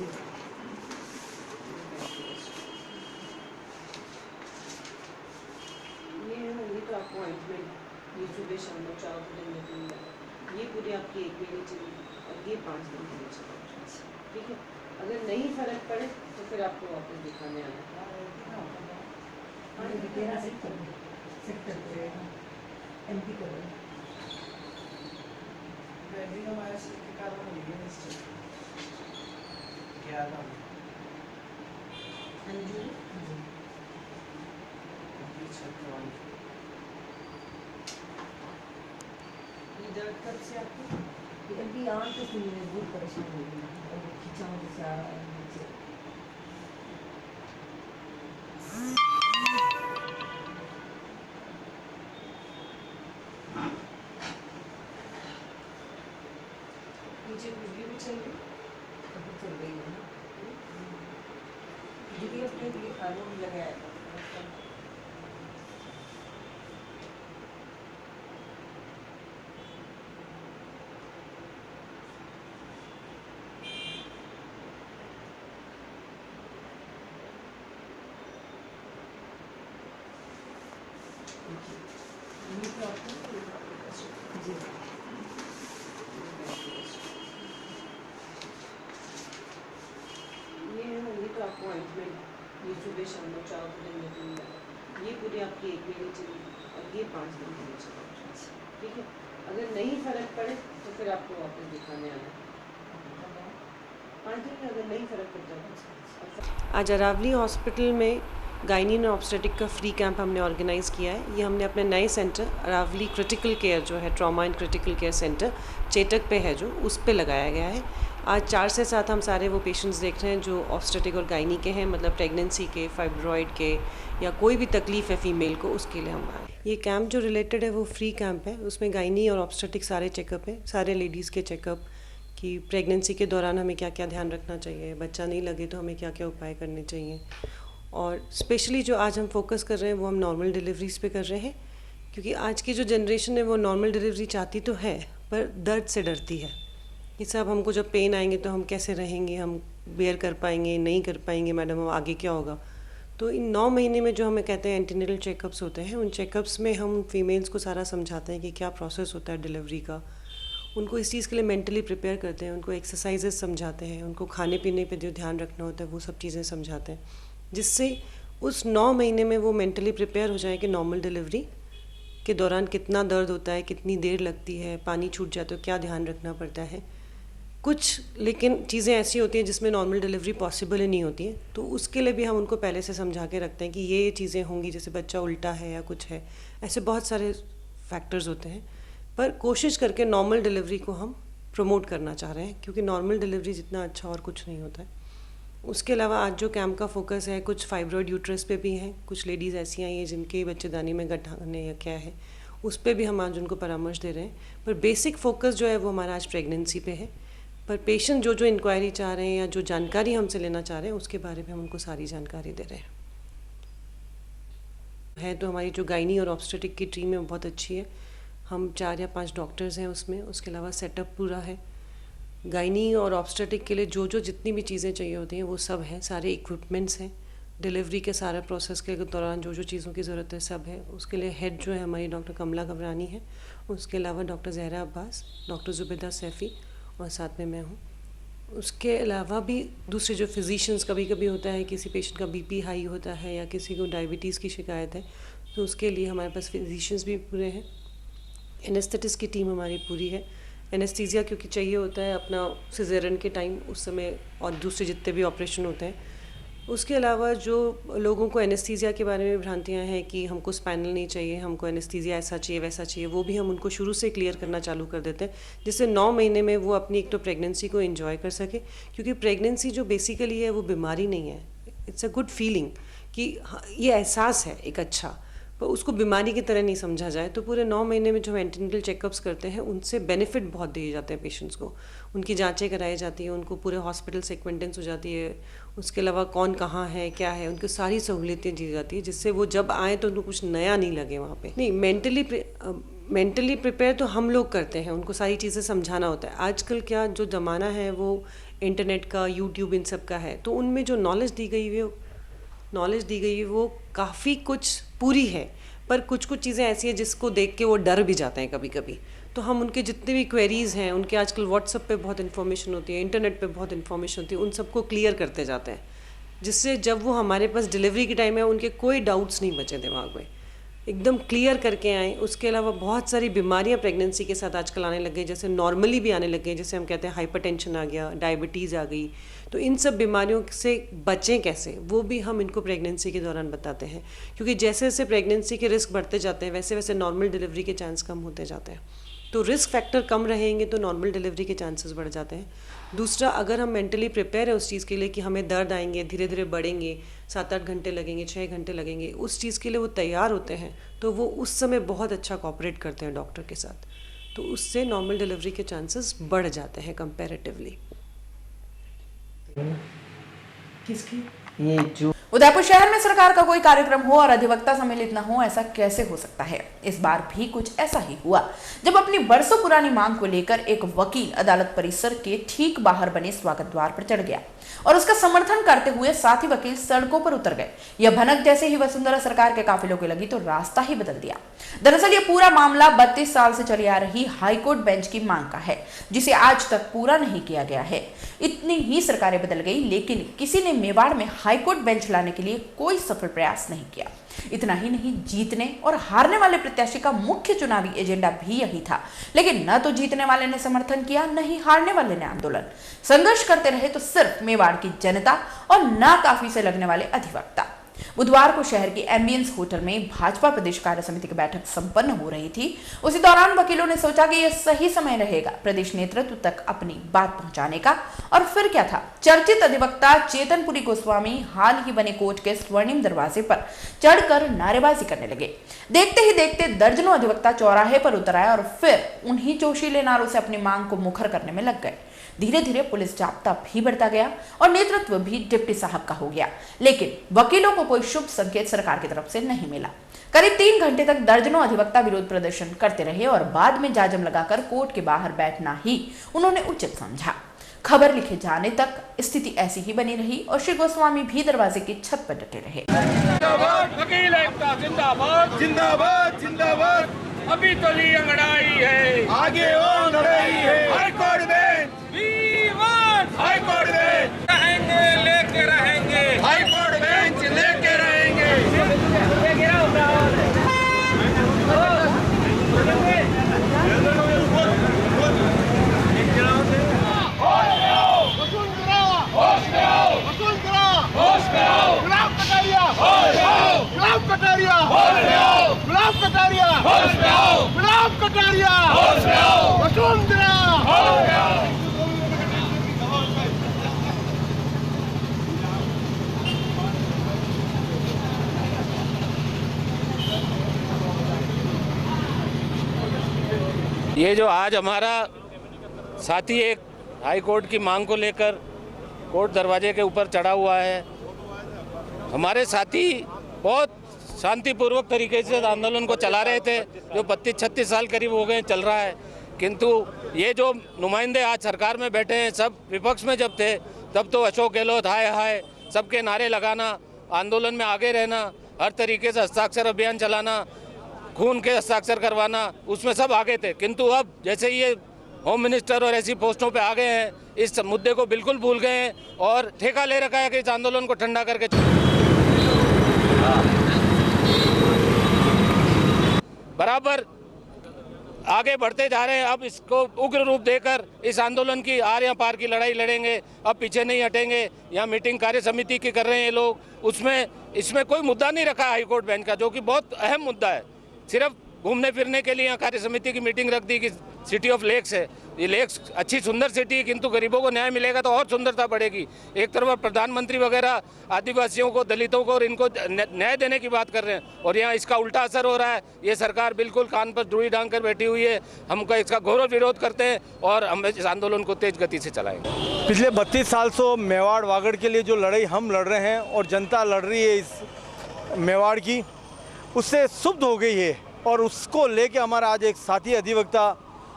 ये तो आपको ऑइंटमेंट ये सुबह शाम को 4 दिन में मिलेगा। ये पूरी आपकी 1 महीने चलेगी और ये 5 दिन के लिए चलेगा। ठीक है, अगर नहीं फर्क पड़े तो फिर आपको वापस दिखाने आना है। दर्द कब से आपको? अभी आँख तो सुनी है, बहुत परेशान हो गई और खिंचाव जैसे आ रहा है नीचे। नीचे खुजली भी चल रही? अभी चल रही है ना। दीदी अपने लिए हार्मोन लगाया था। ये तो आपको ऑइंटमेंट ये सुबह शाम को 4 दिन में मिलेगा। ये पूरी आपकी 1 महीने चलेगी और ये 5 दिन के लिए चलेगा। ठीक है, अगर नहीं फर्क पड़े तो फिर आपको वापस दिखाने आना है। 5 दिन में अगर नहीं फर्क पड़ता। आज अरावली हॉस्पिटल में गायनी और ऑब्स्टेटिक का फ्री कैंप हमने ऑर्गेनाइज़ किया है। ये हमने अपने नए सेंटर अरावली क्रिटिकल केयर जो है trauma and critical care centre Chetak पे है, जो उस पे लगाया गया है। आज 4 से 7 हम सारे वो पेशेंट्स देख रहे हैं जो ऑब्स्टेटिक और गायनी के हैं, मतलब प्रेगनेंसी के, फाइब्रॉइड के या कोई भी तकलीफ़ है फीमेल को, उसके लिए हम आए। ये कैंप जो रिलेटेड है वो फ्री कैंप है। उसमें गायनी और ऑब्स्टेटिक सारे चेकअप हैं, सारे लेडीज़ के चेकअप कि प्रेगनेंसी के दौरान हमें क्या क्या ध्यान रखना चाहिए, बच्चा नहीं लगे तो हमें क्या क्या उपाय करने चाहिए। और स्पेशली जो आज हम फोकस कर रहे हैं वो हम नॉर्मल डिलीवरीज पे कर रहे हैं, क्योंकि आज की जो जनरेशन है वो नॉर्मल डिलीवरी चाहती तो है पर दर्द से डरती है कि साहब हमको जब पेन आएंगे तो हम कैसे रहेंगे, हम बेयर कर पाएंगे नहीं कर पाएंगे, मैडम आगे क्या होगा। तो इन 9 महीने में जो हमें कहते हैं एंटीनेटल चेकअप्स होते हैं, उन चेकअप्स में हम फीमेल्स को सारा समझाते हैं कि क्या प्रोसेस होता है डिलीवरी का, उनको इस चीज़ के लिए मेंटली प्रिपेयर करते हैं, उनको एक्सरसाइजेज समझाते हैं, उनको खाने पीने पे जो ध्यान रखना होता है वो सब चीज़ें समझाते हैं, जिससे उस 9 महीने में वो मेंटली प्रिपेयर हो जाए कि नॉर्मल डिलीवरी के दौरान कितना दर्द होता है, कितनी देर लगती है, पानी छूट जाए तो क्या ध्यान रखना पड़ता है। कुछ लेकिन चीज़ें ऐसी होती हैं जिसमें नॉर्मल डिलीवरी पॉसिबल ही नहीं होती है, तो उसके लिए भी हम उनको पहले से समझा के रखते हैं कि ये चीज़ें होंगी, जैसे बच्चा उल्टा है या कुछ है, ऐसे बहुत सारे फैक्टर्स होते हैं। पर कोशिश करके नॉर्मल डिलीवरी को हम प्रमोट करना चाह रहे हैं, क्योंकि नॉर्मल डिलीवरी जितना अच्छा और कुछ नहीं होता है। उसके अलावा आज जो कैंप का फोकस है, कुछ फाइब्रॉइड यूट्रस पे भी हैं, कुछ लेडीज़ ऐसी आई हैं जिनके बच्चेदानी में गठाने या क्या है, उस पर भी हम आज उनको परामर्श दे रहे हैं। पर बेसिक फोकस जो है वो हमारा आज प्रेगनेंसी पे है। पर पेशेंट जो इंक्वायरी चाह रहे हैं या जो जानकारी हमसे लेना चाह रहे हैं उसके बारे में हम उनको सारी जानकारी दे रहे हैं। तो हमारी जो गायनी और ऑब्स्टेटिक की टीम है बहुत अच्छी है, हम 4 या 5 डॉक्टर्स हैं उसमें। उसके अलावा सेटअप पूरा है। गायनी और ऑब्स्टेटिक के लिए जो जितनी भी चीज़ें चाहिए होती हैं वो सब हैं, सारे इक्विपमेंट्स हैं। डिलीवरी के सारे प्रोसेस के दौरान जो चीज़ों की ज़रूरत है सब है। उसके लिए हेड जो है हमारी डॉक्टर कमला घबरानी है, उसके अलावा डॉक्टर जहरा अब्बास, डॉक्टर जुबैदा सैफ़ी और साथ में मैं हूँ। उसके अलावा भी दूसरे जो फिजिशियंस, कभी कभी होता है किसी पेशेंट का बीपी हाई होता है या किसी को डायबिटीज़ की शिकायत है, तो उसके लिए हमारे पास फिजिशियंस भी पूरे हैं। एनेस्थेटिस्ट की टीम हमारी पूरी है। एनेस्थीसिया क्योंकि चाहिए होता है अपना सिजेरियन के टाइम, उस समय, और दूसरे जितने भी ऑपरेशन होते हैं। उसके अलावा जो लोगों को एनेस्थीसिया के बारे में भ्रांतियाँ हैं कि हमको स्पाइनल नहीं चाहिए, हमको एनेस्थीसिया ऐसा चाहिए वैसा चाहिए, वो भी हम उनको शुरू से क्लियर करना चालू कर देते हैं, जिससे 9 महीने में वो अपनी एक तो प्रेगनेंसी को एंजॉय कर सके। क्योंकि प्रेगनेंसी जो बेसिकली है वो बीमारी नहीं है, इट्स अ गुड फीलिंग कि ये एहसास है एक अच्छा, पर उसको बीमारी की तरह नहीं समझा जाए। तो पूरे 9 महीने में जो एंटीनेटल चेकअप्स करते हैं उनसे बेनिफिट बहुत दिए जाते हैं पेशेंट्स को। उनकी जांचें कराई जाती हैं, उनको पूरे हॉस्पिटल से एक्वेंटेंस हो जाती है। उसके अलावा कौन कहाँ है क्या है, उनको सारी सहूलियतें दी जाती है, जिससे वो जब आए तो उनको कुछ नया नहीं लगे वहाँ पे। नहीं, मेंटली प्रिपेयर तो हम लोग करते हैं, उनको सारी चीज़ें समझाना होता है। आजकल क्या जो ज़माना है वो इंटरनेट का, यूट्यूब, इन सब का है, तो उनमें जो नॉलेज दी गई है वो काफ़ी कुछ पूरी है, पर कुछ चीज़ें ऐसी हैं जिसको देख के वो डर भी जाते हैं कभी कभी। तो हम उनके जितने भी क्वेरीज़ हैं, उनके आजकल व्हाट्सएप पे बहुत इन्फॉर्मेशन होती है, इंटरनेट पे बहुत इन्फॉर्मेशन होती है, उन सबको क्लियर करते जाते हैं, जिससे जब वो हमारे पास डिलीवरी के टाइम है उनके कोई डाउट्स नहीं बचे दिमाग में, एकदम क्लियर करके आएँ। उसके अलावा बहुत सारी बीमारियां प्रेगनेंसी के साथ आजकल आने लग गई, जैसे नॉर्मली भी आने लग गई, जैसे हम कहते हैं हाइपरटेंशन आ गया, डायबिटीज़ आ गई। तो इन सब बीमारियों से बचें कैसे, वो भी हम इनको प्रेगनेंसी के दौरान बताते हैं, क्योंकि जैसे जैसे प्रेगनेंसी के रिस्क बढ़ते जाते हैं वैसे वैसे नॉर्मल डिलीवरी के चांस कम होते जाते हैं। तो रिस्क फैक्टर कम रहेंगे तो नॉर्मल डिलीवरी के चांसेस बढ़ जाते हैं। दूसरा, अगर हम मेंटली प्रिपेयर है उस चीज़ के लिए कि हमें दर्द आएंगे, धीरे धीरे बढ़ेंगे, 7-8 घंटे लगेंगे, 6 घंटे लगेंगे, उस चीज़ के लिए वो तैयार होते हैं, तो वो उस समय बहुत अच्छा कोऑपरेट करते हैं डॉक्टर के साथ, तो उससे नॉर्मल डिलीवरी के चांसेस बढ़ जाते हैं कंपैरेटिवली। किसकी ये जो उदयपुर शहर में सरकार का कोई कार्यक्रम हो और अधिवक्ता सम्मिलित न हो, ऐसा कैसे हो सकता है? इस बार भी कुछ ऐसा ही हुआ, जब अपनी बरसों पुरानी मांग को लेकर एक वकील अदालत परिसर के ठीक बाहर बने स्वागत द्वार पर चढ़ गया और उसका समर्थन करते हुए साथी वकील सड़कों पर उतर गए। यह भनक जैसे ही वसुंधरा सरकार के काफिलों को लगी तो रास्ता ही बदल दिया। दरअसल यह पूरा मामला 32 साल से चली आ रही हाईकोर्ट बेंच की मांग का है, जिसे आज तक पूरा नहीं किया गया है। इतनी ही सरकारें बदल गई, लेकिन किसी ने मेवाड़ में हाईकोर्ट बेंच लाने के लिए कोई सफल प्रयास नहीं किया। इतना ही नहीं, जीतने और हारने वाले प्रत्याशी का मुख्य चुनावी एजेंडा भी यही था, लेकिन न तो जीतने वाले ने समर्थन किया, न ही हारने वाले ने आंदोलन। संघर्ष करते रहे तो सिर्फ मेवाड़ की जनता और नाकाफी से लगने वाले अधिवक्ता। बुधवार को शहर की एम्बियंस होटल में भाजपा प्रदेश कार्य समिति की बैठक संपन्न हो रही थी। उसी दौरान वकीलों ने सोचा कि यह सही समय रहेगा प्रदेश नेतृत्व तक अपनी बात पहुंचाने का। और फिर क्या था, चर्चित अधिवक्ता चेतनपुरी गोस्वामी हाल ही बने कोर्ट के स्वर्णिम दरवाजे पर चढ़कर नारेबाजी करने लगे। देखते ही देखते दर्जनों अधिवक्ता चौराहे पर उतर आए और फिर उन्हीं जोशीले नारों से अपनी मांग को मुखर करने में लग गए। धीरे धीरे पुलिस जाब्ता भी बढ़ता गया और नेतृत्व भी डिप्टी साहब का हो गया, लेकिन वकीलों को कोई शुभ संकेत सरकार की तरफ से नहीं मिला। करीब 3 घंटे तक दर्जनों अधिवक्ता विरोध प्रदर्शन करते रहे और बाद में जाजम लगाकर कोर्ट के बाहर बैठना ही उन्होंने उचित समझा। खबर लिखे जाने तक स्थिति ऐसी ही बनी रही और श्री गोस्वामी भी दरवाजे की छत पर डटे रहे। वकील एकता जिंदाबाद जिंदाबाद जिंदाबाद, अभी तो ली अंगड़ाई है, आगे और लड़ाई है। हाईकोर्ट बेंच हाईकोर्ट बेंच रहेंगे, लेके रहेंगे, हाईकोर्ट बेंच लेके रहेंगे। ये जो आज हमारा साथी एक हाई कोर्ट की मांग को लेकर कोर्ट दरवाजे के ऊपर चढ़ा हुआ है, हमारे साथी बहुत शांतिपूर्वक तरीके से आंदोलन को चला रहे थे, जो 32-36 साल करीब हो गए चल रहा है। किंतु ये जो नुमाइंदे आज सरकार में बैठे हैं, सब विपक्ष में जब थे तब तो अशोक गहलोत हाय हाय, सबके नारे लगाना, आंदोलन में आगे रहना, हर तरीके से हस्ताक्षर अभियान चलाना, खून के हस्ताक्षर करवाना, उसमें सब आगे थे। किंतु अब जैसे ये होम मिनिस्टर और ऐसी पोस्टों पे आ गए हैं, इस मुद्दे को बिल्कुल भूल गए हैं और ठेका ले रखा है कि इस आंदोलन को ठंडा करके बराबर आगे बढ़ते जा रहे हैं। अब इसको उग्र रूप देकर इस आंदोलन की आर या पार की लड़ाई लड़ेंगे, अब पीछे नहीं हटेंगे। यहाँ मीटिंग कार्य समिति की कर रहे हैं ये लोग, उसमें इसमें कोई मुद्दा नहीं रखा हाईकोर्ट बेंच का, जो कि बहुत अहम मुद्दा है। सिर्फ घूमने फिरने के लिए यहाँ कार्य समिति की मीटिंग रख दी कि सिटी ऑफ लेक्स है, ये लेक्स अच्छी सुंदर सिटी है, किंतु गरीबों को न्याय मिलेगा तो और सुंदरता बढ़ेगी। एक तरफ प्रधानमंत्री वगैरह आदिवासियों को, दलितों को और इनको न्याय देने की बात कर रहे हैं और यहाँ इसका उल्टा असर हो रहा है। ये सरकार बिल्कुल कान पर डोरी डांग कर बैठी हुई है। हमको इसका घोर विरोध करते हैं और हम इस आंदोलन को तेज गति से चलाएंगे। पिछले 32 साल से मेवाड़ वागड़ के लिए जो लड़ाई हम लड़ रहे हैं और जनता लड़ रही है इस मेवाड़ की, उससे सुब्ध हो गई है और उसको लेके हमारा आज एक साथी अधिवक्ता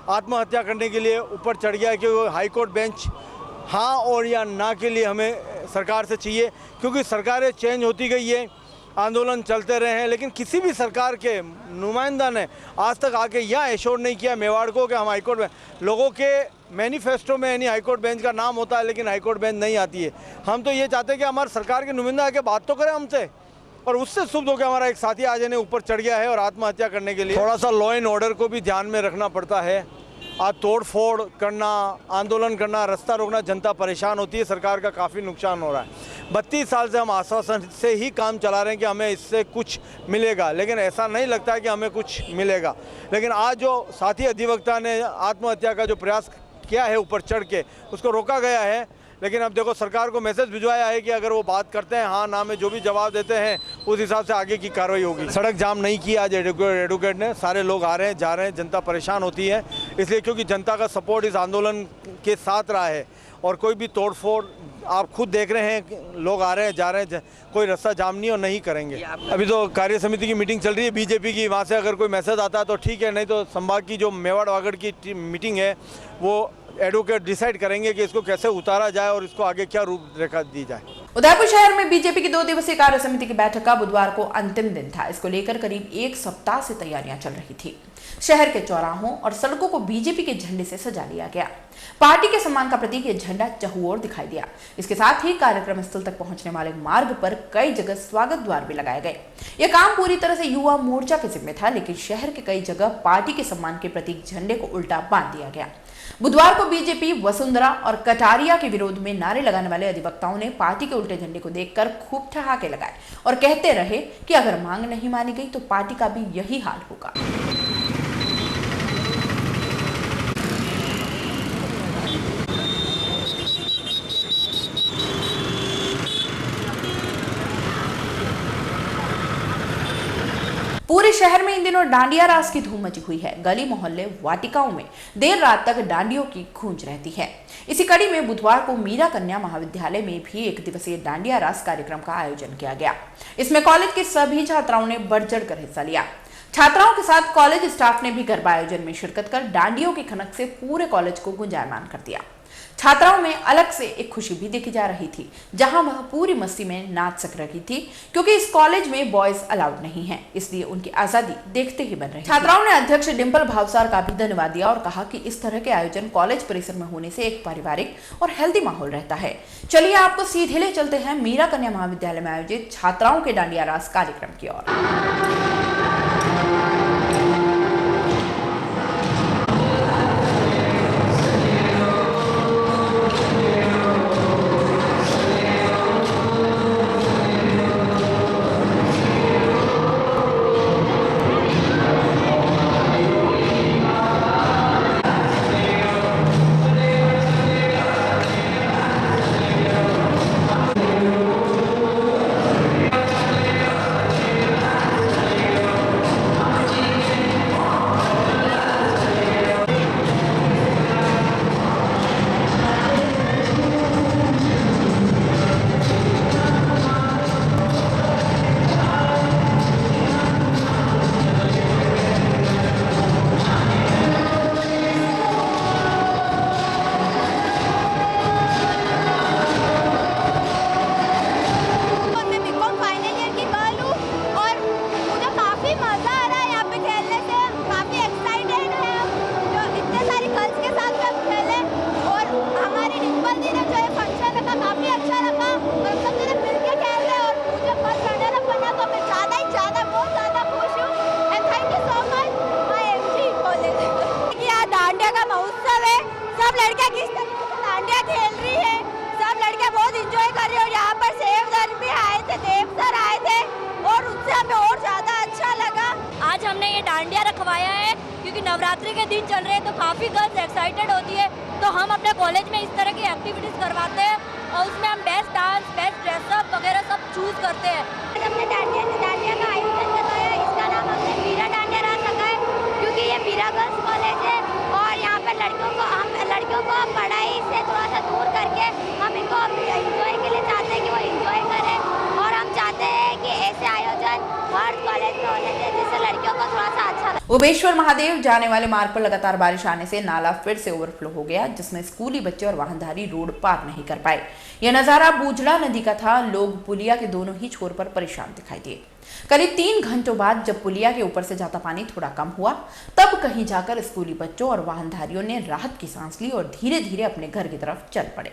आत्महत्या करने के लिए ऊपर चढ़ गया कि वो हाईकोर्ट बेंच हाँ और या ना के लिए हमें सरकार से चाहिए, क्योंकि सरकारें चेंज होती गई है, आंदोलन चलते रहे हैं, लेकिन किसी भी सरकार के नुमाइंदा ने आज तक आके यह एश्योर नहीं किया मेवाड़ को कि हम हाईकोर्ट में, लोगों के मैनिफेस्टो में यानी हाईकोर्ट बेंच का नाम होता है लेकिन हाईकोर्ट बेंच नहीं आती है। हम तो ये चाहते हैं कि हमारे सरकार के नुमाइंदा आके बात तो करें हमसे, और उससे शुभ होकर हमारा एक साथी आज ने ऊपर चढ़ गया है और आत्महत्या करने के लिए। थोड़ा सा लॉ एंड ऑर्डर को भी ध्यान में रखना पड़ता है। आज तोड़ फोड़ करना, आंदोलन करना, रास्ता रोकना, जनता परेशान होती है, सरकार का काफ़ी नुकसान हो रहा है। 32 साल से हम आश्वासन से ही काम चला रहे हैं कि हमें इससे कुछ मिलेगा, लेकिन ऐसा नहीं लगता है कि हमें कुछ मिलेगा। लेकिन आज जो साथी अधिवक्ता ने आत्महत्या का जो प्रयास किया है ऊपर चढ़ के, उसको रोका गया है। लेकिन अब देखो सरकार को मैसेज भिजवाया है कि अगर वो बात करते हैं हाँ ना में जो भी जवाब देते हैं उस हिसाब से आगे की कार्रवाई होगी। सड़क जाम नहीं की आज एडवोकेट ने, सारे लोग आ रहे हैं जा रहे हैं, जनता परेशान होती है इसलिए क्योंकि जनता का सपोर्ट इस आंदोलन के साथ रहा है। और कोई भी तोड़फोड़ आप खुद देख रहे हैं, लोग आ रहे हैं जा रहे हैं, कोई रास्ता जाम नहीं और नहीं करेंगे। अभी तो कार्य समिति की मीटिंग चल रही है बीजेपी की, वहाँ से अगर कोई मैसेज आता है तो ठीक है, नहीं तो संभाग की जो मेवाड़ वागड़ की मीटिंग है वो एडवोकेट डिसाइड करेंगे कि इसको कैसे उतारा जाए और इसको आगे क्या रूपरेखा दी जाए। उदयपुर शहर में बीजेपी की 2 दिवसीय कार्य समिति की बैठक का बुधवार को अंतिम दिन था। इसको लेकर करीब 1 सप्ताह से तैयारियां चल रही थी। शहर के चौराहों और सड़कों को बीजेपी के झंडे से सजा लिया गया। पार्टी के सम्मान का प्रतीक ये झंडा चहुओर दिखाई दिया। इसके साथ ही कार्यक्रम स्थल तक पहुंचने वाले मार्ग पर कई जगह स्वागत द्वार भी लगाए गए। यह काम पूरी तरह से युवा मोर्चा के जिम्मे था, लेकिन शहर के कई जगह पार्टी के सम्मान के प्रतीक झंडे को उल्टा बांध दिया गया। बुधवार को बीजेपी, वसुंधरा और कटारिया के विरोध में नारे लगाने वाले अधिवक्ताओं ने पार्टी के उल्टे झंडे को देखकर खूब ठहाके लगाए और कहते रहे कि अगर मांग नहीं मानी गई तो पार्टी का भी यही हाल होगा। पूरे शहर में इन दिनों डांडिया रास की धूम मची हुई है। गली मोहल्ले, वाटिकाओं में देर रात तक डांडियों की गूंज रहती है। इसी कड़ी में बुधवार को मीरा कन्या महाविद्यालय में भी 1 दिवसीय डांडिया रास कार्यक्रम का आयोजन किया गया। इसमें कॉलेज की सभी छात्राओं ने बढ़ चढ़ कर हिस्सा लिया। छात्राओं के साथ कॉलेज स्टाफ ने भी गरबा आयोजन में शिरकत कर डांडियों की खनक से पूरे कॉलेज को गुंजायमान कर दिया। छात्राओं में अलग से एक खुशी भी देखी जा रही थी, जहां वह पूरी मस्ती में नाच सक रही थी, क्योंकि इस कॉलेज में बॉयज अलाउड नहीं है, इसलिए उनकी आजादी देखते ही बन रही। छात्राओं ने अध्यक्ष डिंपल भावसार का भी धन्यवाद दिया और कहा कि इस तरह के आयोजन कॉलेज परिसर में होने से एक पारिवारिक और हेल्दी माहौल रहता है। चलिए आपको सीधे ले चलते हैं मीरा कन्या महाविद्यालय में आयोजित छात्राओं के डांडिया रास कार्यक्रम की ओर। डांडिया रखवाया है क्योंकि नवरात्रि के दिन चल रहे हैं तो काफ़ी गर्ल्स एक्साइटेड होती है, तो हम अपने कॉलेज में इस तरह की एक्टिविटीज़ करवाते हैं और उसमें हम बेस्ट डांस, बेस्ट ड्रेसअप वगैरह सब चूज़ करते हैं। हमने डांडिया का आयोजन करवाया, इसका नाम हमने मीरा डांडिया रास रखा है क्योंकि ये मीरा गर्ल्स कॉलेज है और यहाँ पर लड़कियों को पढ़ाई से थोड़ा सा दूर करके हम इनको इंजॉय के लिए चाहते हैं कि वो इंजॉय करें और हम चाहते हैं कि ऐसे आयोजन हर कॉलेज में होने चाहिए जिससे लड़कियों को थोड़ा सा अच्छा लगे। ओबेश्वर महादेव जाने वाले मार्ग पर लगातार बारिश आने से नाला फिर से ओवरफ्लो हो गया, जिसमें स्कूली बच्चे और वाहनधारी रोड पार नहीं कर पाए। यह नजारा बूझड़ा नदी का था। लोग पुलिया के दोनों ही छोर पर परेशान दिखाई दिए। करीब 3 घंटों बाद जब पुलिया के ऊपर से जाता पानी थोड़ा कम हुआ, तब कहीं जाकर स्कूली बच्चों और वाहनधारियों ने राहत की सांस ली और धीरे धीरे अपने घर की तरफ चल पड़े।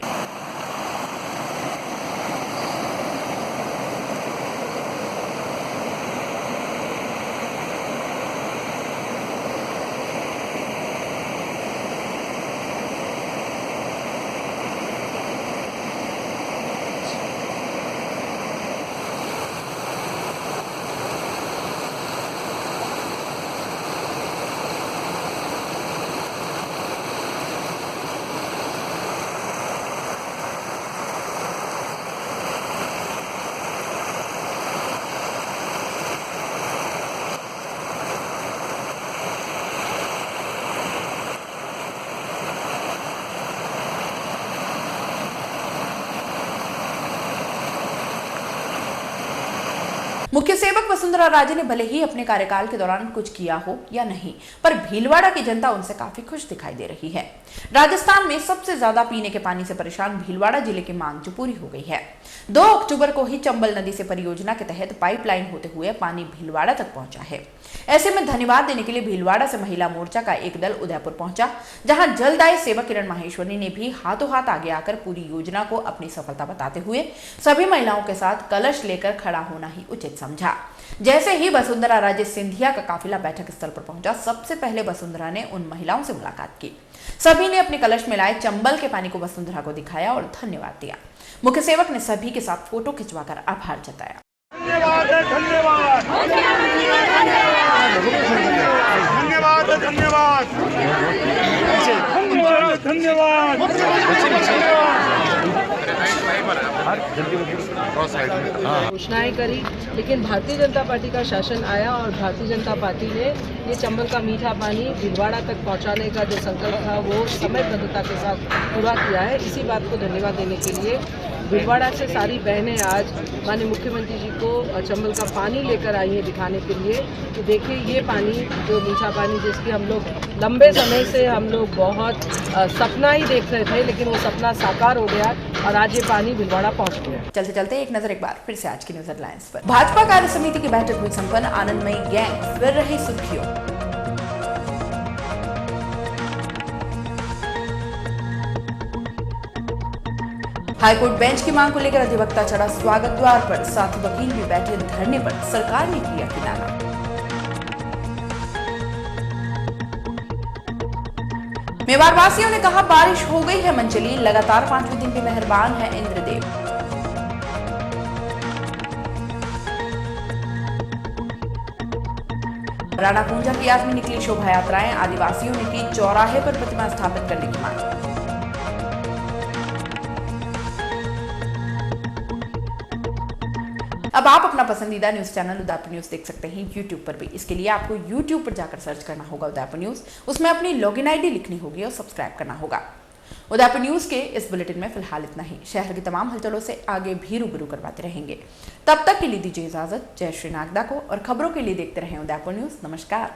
मुख्य सेवक वसुंधरा राजे ने भले ही अपने कार्यकाल के दौरान कुछ किया हो या नहीं, पर भीलवाड़ा की जनता उनसे काफी खुश दिखाई दे रही है। राजस्थान में सबसे ज्यादा पीने के पानी से परेशान भीलवाड़ा जिले की मांग जो पूरी हो गई है। 2 अक्टूबर को ही चंबल नदी से परियोजना के तहत पाइपलाइन होते हुए पानी भीलवाड़ा तक पहुंचा है। ऐसे में धन्यवाद देने के लिए भीलवाड़ा से महिला मोर्चा का एक दल उदयपुर पहुंचा, जहां जलदायी सेवक किरण माहेश्वरी ने भी हाथों हाथ आगे आकर पूरी योजना को अपनी सफलता बताते हुए सभी महिलाओं के साथ कलश लेकर खड़ा होना ही उचित समझा। जैसे ही वसुंधरा राजे सिंधिया का काफिला बैठक स्थल पर पहुंचा, सबसे पहले वसुंधरा ने उन महिलाओं से मुलाकात की। सभी ने अपने कलश में लाए चंबल के पानी को वसुंधरा को दिखाया और धन्यवाद दिया। मुख्य सेवक ने सभी के साथ फोटो खिंचवाकर आभार जताया। धन्यवाद धन्यवाद धन्यवाद धन्यवाद धन्यवाद घोषणाएं करी, लेकिन भारतीय जनता पार्टी का शासन आया और भारतीय जनता पार्टी ने ये चंबल का मीठा पानी भीलवाड़ा तक पहुंचाने का जो संकल्प था वो समयबद्धता के साथ पूरा किया है। इसी बात को धन्यवाद देने के लिए भीलवाड़ा से सारी बहनें आज माननीय मुख्यमंत्री जी को चंबल का पानी लेकर आई हैं दिखाने के लिए। तो देखिए ये पानी जो मीठा पानी जिसकी हम लोग लंबे समय से हम लोग बहुत सपना ही देख रहे थे, लेकिन वो सपना साकार हो गया और आज ये पानी भीलवाड़ा पहुंच गया। चलते चलते एक नजर एक बार फिर से आज की न्यूज हेडलाइंस पर। भाजपा कार्य समिति की बैठक हुई संपन्न, आनंदमयी गैंग फिर रही सुर्खियों। हाईकोर्ट बेंच की मांग को लेकर अधिवक्ता चढ़ा स्वागत द्वार पर, साथ वकील भी बैठे धरने पर, सरकार ने किया किनारा। मेवाड़ वासियों ने कहा बारिश हो गई है मंचली, लगातार 5वें दिन भी मेहरबान है इंद्रदेव। राणा पूंजा की याद में निकली शोभा यात्राएं, आदिवासियों ने की चौराहे पर प्रतिमा स्थापित करने की मांग। अब आप अपना पसंदीदा न्यूज चैनल उदयपुर न्यूज देख सकते हैं YouTube पर भी। इसके लिए आपको YouTube पर जाकर सर्च करना होगा उदयपुर न्यूज, उसमें अपनी लॉगिन आईडी लिखनी होगी और सब्सक्राइब करना होगा। उदयपुर न्यूज के इस बुलेटिन में फिलहाल इतना ही। शहर की तमाम हलचलों से आगे भी रूबरू करवाते रहेंगे। तब तक के लिए दीजिए इजाजत। जय श्री नागदा को, और खबरों के लिए देखते रहें उदयपुर न्यूज। नमस्कार।